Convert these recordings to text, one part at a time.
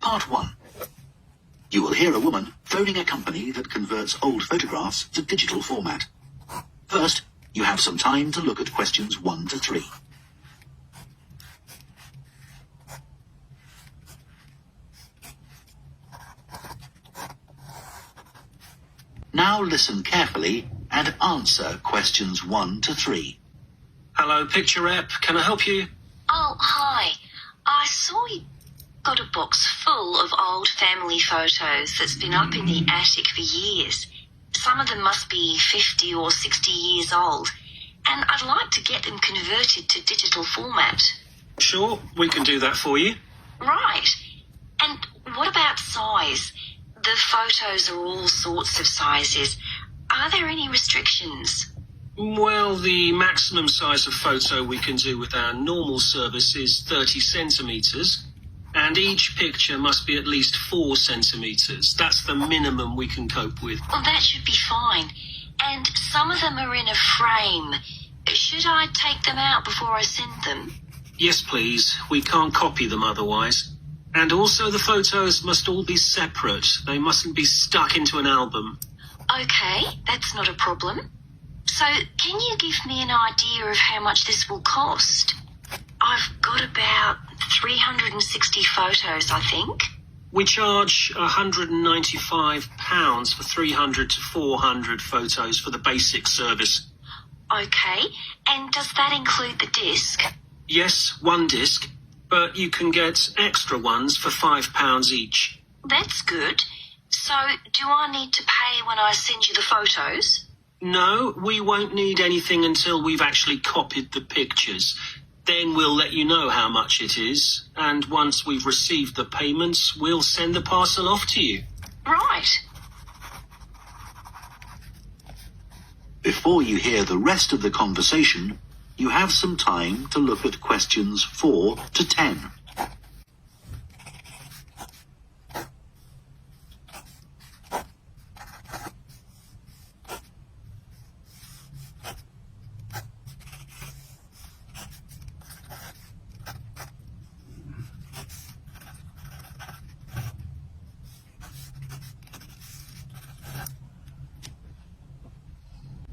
Part 1. You will hear a woman phoning a company that converts old photographs to digital format. First, you have some time to look at questions 1 to 3. Now listen carefully and answer questions 1 to 3. Hello, Picture Rep. Can I help you? Oh, hi. I saw you got a box full of old family photos that's been up in the attic for years. Some of them must be 50 or 60 years old, and I'd like to get them converted to digital format. Sure, we can do that for you. Right. And what about size? The photos are all sorts of sizes. Are there any restrictions? Well, the maximum size of photo we can do with our normal service is 30 centimetres, and each picture must be at least 4 centimetres. That's the minimum we can cope with. Well, that should be fine. And some of them are in a frame. Should I take them out before I send them? Yes, please. We can't copy them otherwise. And also the photos must all be separate. They mustn't be stuck into an album. Okay, that's not a problem. So, can you give me an idea of how much this will cost? I've got about 360 photos, I think. We charge £195 for 300 to 400 photos for the basic service. Okay, and does that include the disc? Yes, 1 disc, but you can get extra ones for £5 each. That's good. So, do I need to pay when I send you the photos? No, we won't need anything until we've actually copied the pictures. Then we'll let you know how much it is, and once we've received the payments, we'll send the parcel off to you. Right. Before you hear the rest of the conversation, you have some time to look at questions 4 to 10.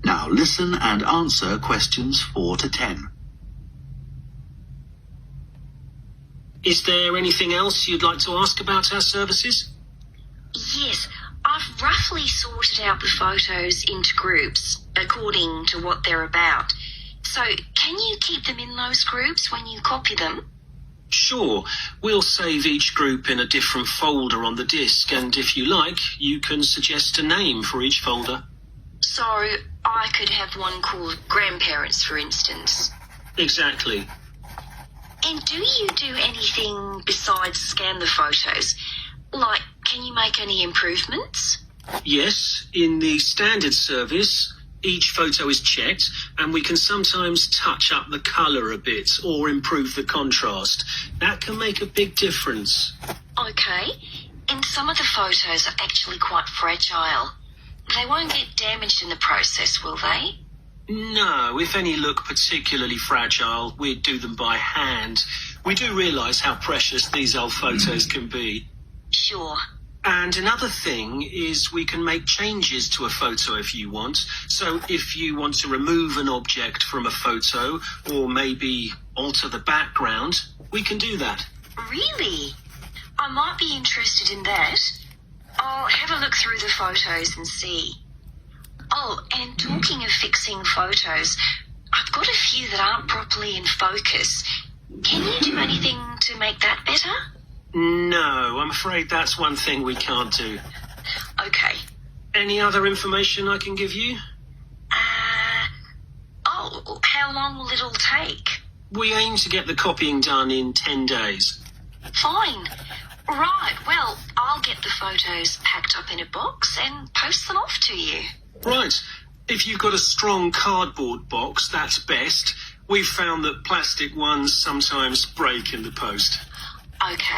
Now listen and answer questions 4 to 10. Is there anything else you'd like to ask about our services? Yes, I've roughly sorted out the photos into groups, according to what they're about. So, can you keep them in those groups when you copy them? Sure, we'll save each group in a different folder on the disk, and if you like, you can suggest a name for each folder. So, I could have one called Grandparents, for instance. Exactly. And do you do anything besides scan the photos? Like, can you make any improvements? Yes, in the standard service, each photo is checked, and we can sometimes touch up the colour a bit or improve the contrast. That can make a big difference. Okay. And some of the photos are actually quite fragile. They won't get damaged in the process, will they? No, if any look particularly fragile, we'd do them by hand. We do realise how precious these old photos can be. Sure. And another thing is we can make changes to a photo if you want. So if you want to remove an object from a photo or maybe alter the background, we can do that. Really? I might be interested in that. I'll have a look through the photos and see. Oh, and talking of fixing photos, I've got a few that aren't properly in focus. Can you do anything to make that better? No, I'm afraid that's one thing we can't do. Okay. Any other information I can give you? How long will it all take? We aim to get the copying done in 10 days. Fine. Right, well, I'll get the photos packed up in a box and post them off to you. Right. If you've got a strong cardboard box, that's best. We've found that plastic ones sometimes break in the post. Okay.